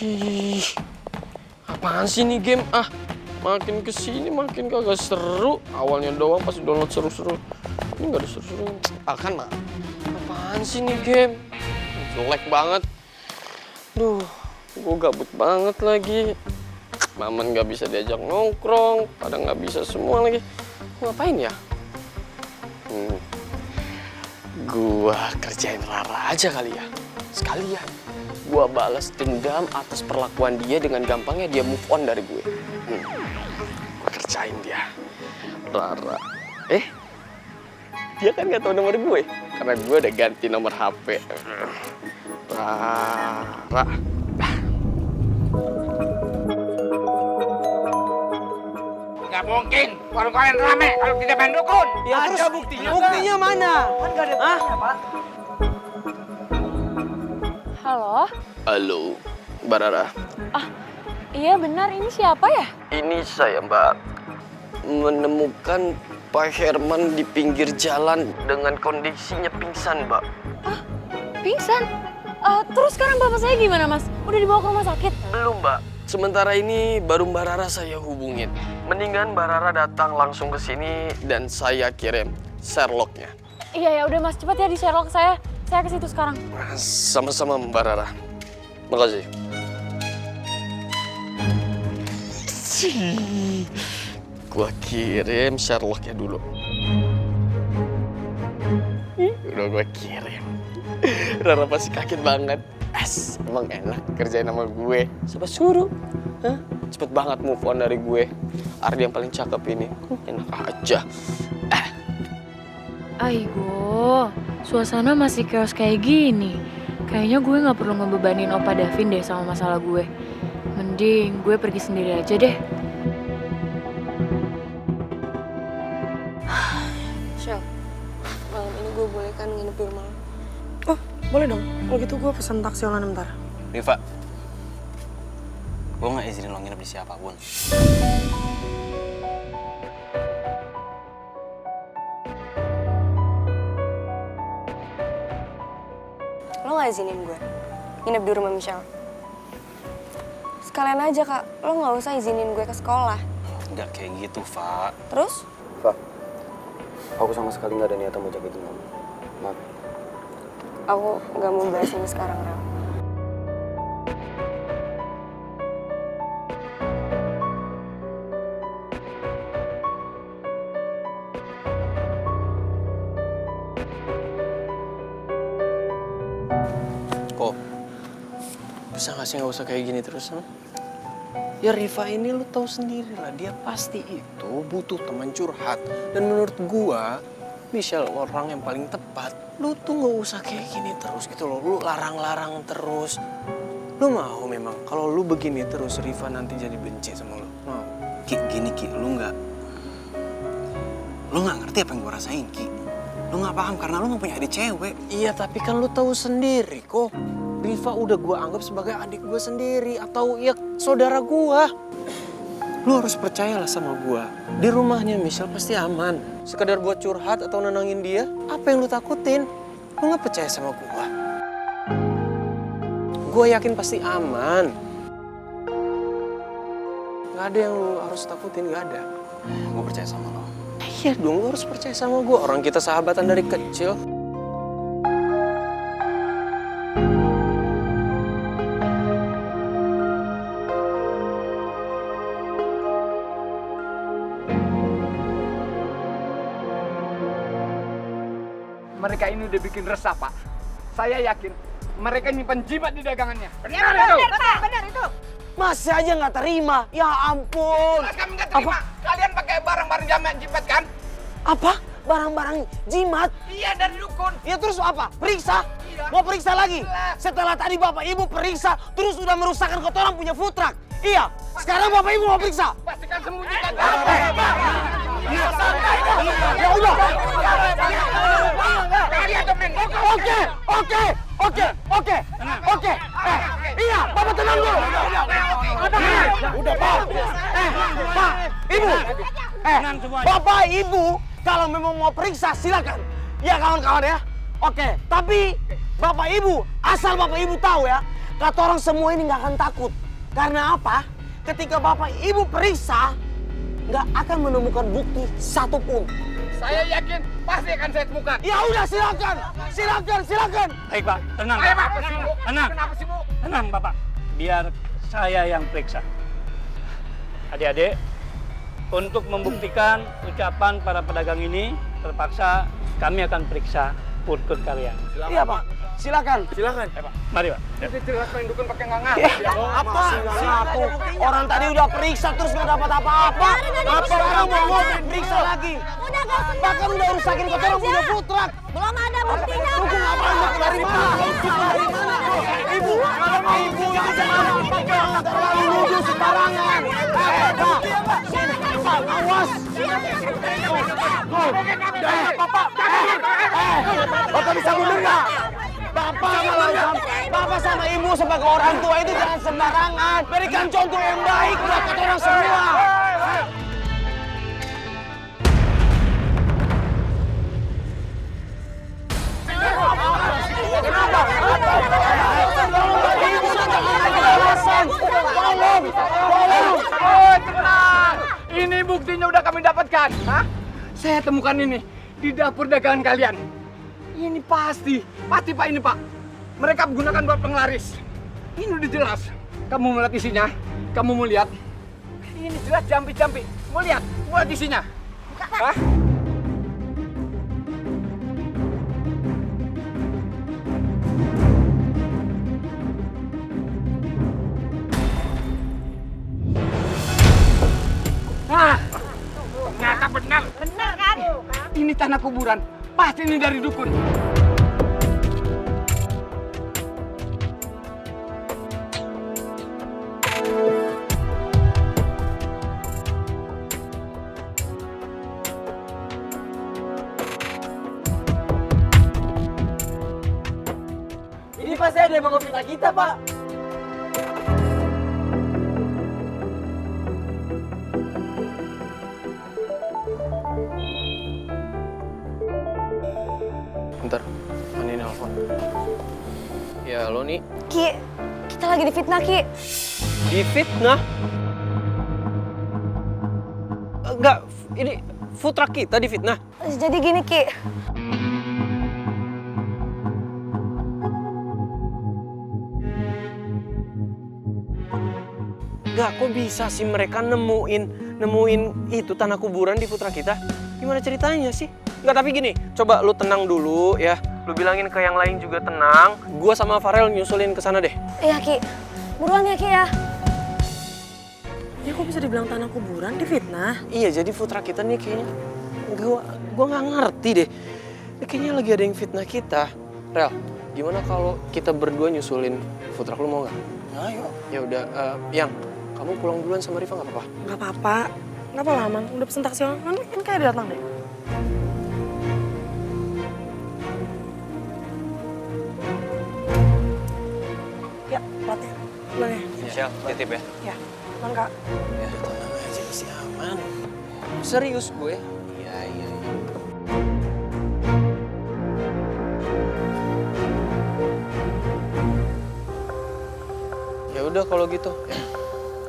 Ih, apaan sih nih game? Makin kesini makin kagak seru. Awalnya doang pas download seru-seru. Ini gak ada seru-seru. Kan mah. Apaan sih nih game? Jelek banget. Duh, gue gabut banget lagi. Maman gak bisa diajak nongkrong. Pada gak bisa semua lagi. Ngapain ya? Gua kerjain Rara aja kali ya. Sekalian. Gua balas dendam atas perlakuan dia dengan gampangnya dia move on dari gue. Gua kerjain dia. Rara. Dia kan gak tahu nomor gue. Karena gue udah ganti nomor HP. Rara. Gak mungkin warung kalian rame kalau tidak main dukun. Ya terus buktinya. Buktinya mana? Kan gak ada buktinya, Pak. Halo? Halo, Mbak Rara. Iya benar, ini siapa ya? Ini saya, Mbak. Menemukan Pak Herman di pinggir jalan dengan kondisinya pingsan, Mbak. Pingsan? Terus sekarang bapak saya gimana, Mas? Udah dibawa ke rumah sakit? Belum, Mbak. Sementara ini baru Mbak Rara saya hubungin. Mendingan Mbak Rara datang langsung ke sini dan saya kirim Sherlock-nya. Iya ya, udah Mas, cepat ya di Sherlock saya. Saya ke situ sekarang. Sama-sama Mbak Rara. Makasih. Gua kirim Sherlock-nya dulu. Udah gua kirim. Rara pasti kaget banget. Emang enak kerjain sama gue. Siapa suruh? Cepet banget move on dari gue. Ardi yang paling cakep ini. Enak aja. Aigo, suasana masih chaos kayak gini. Kayaknya gue gak perlu ngebebanin Opa Davin deh sama masalah gue. Mending gue pergi sendiri aja deh. Shell, malam ini gue boleh kan nginep di rumah lo? Oh, boleh dong. Kalau gitu gue pesen taksi online bentar. Riva, gue gak izinin lo nginep di siapapun. Lo gak izinin gue nginep di rumah Michelle? Sekalian aja, Kak. Lo gak usah izinin gue ke sekolah. Nggak kayak gitu, Fa. Terus? Pak, aku sama sekali gak ada niatan mau jaga kamu. Maaf. Aku gak mau bahas ini sekarang, Rel. Kok? Bisa gak sih gak usah kayak gini terus? Ya Riva ini lu tahu sendiri lah, dia pasti itu butuh teman curhat. Dan menurut gua, Michelle orang yang paling tepat. Lu tuh gak usah kayak gini terus gitu loh, lu larang-larang terus. Lu mau memang kalau lu begini terus Riva nanti jadi benci sama lu? Mau? Ki, gini Ki, lu nggak ngerti apa yang gue rasain, Ki. Lu nggak paham karena lu nggak punya adik cewek. Iya tapi kan lu tahu sendiri kok. Riva udah gua anggap sebagai adik gua sendiri atau ya saudara gua. Lu harus percayalah sama gua. Di rumahnya Michelle pasti aman. Sekedar buat curhat atau nenangin dia, apa yang lu takutin? Lu nggak percaya sama gua? Gua yakin pasti aman. Gak ada yang lu harus takutin, gak ada. Gue percaya sama lo. Iya dong, lu harus percaya sama gua. Orang kita sahabatan dari kecil. Mereka ini udah bikin resah, Pak. Saya yakin mereka nyimpan jimat di dagangannya. Benar itu. Masih aja nggak terima. Ya ampun. Kami nggak terima. Kalian pakai barang-barang jimat kan? Apa? Barang-barang jimat? Iya, dari dukun. Ya terus apa? Periksa? Iya. Mau periksa lagi? Jelas. Setelah tadi bapak ibu periksa, terus udah merusakkan kotoran punya food truck. Iya. Sekarang bapak ibu mau periksa? Pastikan sembunyikan. Ya udah. Kalian temen. Oke. Iya, bapak tenang dulu. Udah, Pak. Pak, Ibu. Bapak, Ibu, kalau memang mau periksa silakan. Ya kawan-kawan ya. Oke, tapi Bapak Ibu, asal Bapak Ibu tahu ya, kata orang semua ini nggak akan takut. Karena apa? Ketika bapak ibu periksa, nggak akan menemukan bukti satupun. Saya yakin pasti akan saya temukan. Ya udah silakan, silakan. Baik Pak, tenang. Ayo Pak, Tenang. kenapa sih Bu? Tenang Bapak, biar saya yang periksa. Adik-adik, untuk membuktikan ucapan para pedagang ini, terpaksa kami akan periksa purkut kalian. Iya pak, silakan. Pak, mari Pak. Ya. Itu jelas main dukun pakai nggak ngerti. Apa? Ngaku. Orang tadi udah periksa terus nggak dapat apa-apa. Apa sekarang mau periksa lagi? Udah gak usah. Bahkan udah rusakin kota orang punya foodtruck. Belum ada buktinya. Hukum apa yang dari mana? Dari mana? Ibu itu jangan terlalu nuduh sembarangan. Pak, sini, Pak, awas. Bapak bisa mundur nggak? Bapak sama ibu sebagai orang tua itu jangan sembarangan. Berikan contoh yang baik buat kita orang semua. Oh, tenang. Ini buktinya udah kami dapatkan. Hah? Saya temukan ini di dapur dagangan kalian. Ini pasti Pak ini Pak. Mereka menggunakan buat penglaris. Ini udah jelas. Kamu mau lihat isinya? Kamu mau lihat? Ini jelas jampi-jampi. Mau lihat? Buat isinya. Hah? Nah, ternyata benar. Bener kan? Ini tanah kuburan. Pasti ini dari dukun. Ini pasti ada yang mau fitnah kita, Pak. Bentar, ini nelfon. Ya lo nih. Ki, kita lagi difitnah Ki. Difitnah? Enggak, ini food truck kita difitnah. Jadi gini Ki. Enggak, kok bisa sih mereka nemuin itu tanah kuburan di food truck kita? Gimana ceritanya sih? Enggak, tapi gini, coba lu tenang dulu ya. Lu bilangin ke yang lain juga tenang. Gua sama Farel nyusulin ke sana deh. Iya Ki. Buruan ya Ki ya. Ya kok bisa dibilang tanah kuburan difitnah? Iya, jadi food truck kita nih kayaknya gua nggak ngerti deh. Ini kayaknya lagi ada yang fitnah kita. Rel, gimana kalau kita berdua nyusulin food truck, lu mau nggak? Ayo. Ya udah, Yang, kamu pulang duluan sama Riva nggak apa-apa? Nggak apa-apa. Nggak apa-apa, Man. Udah pesen taksi online. Kan kayak dia datang deh. Ya, platnya. Ulang ya. Michelle, titip ya. Ya, Man Kak. Ya, tenang aja, masih aman. Serius gue? Iya. Ya udah kalau gitu. Ya.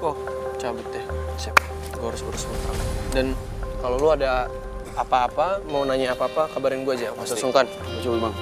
Oh, cabut deh. Siap. Gue harus urus motor. Dan kalau lu ada apa-apa, mau nanya apa-apa, kabarin gue aja. Mas sungkan. Coba bang.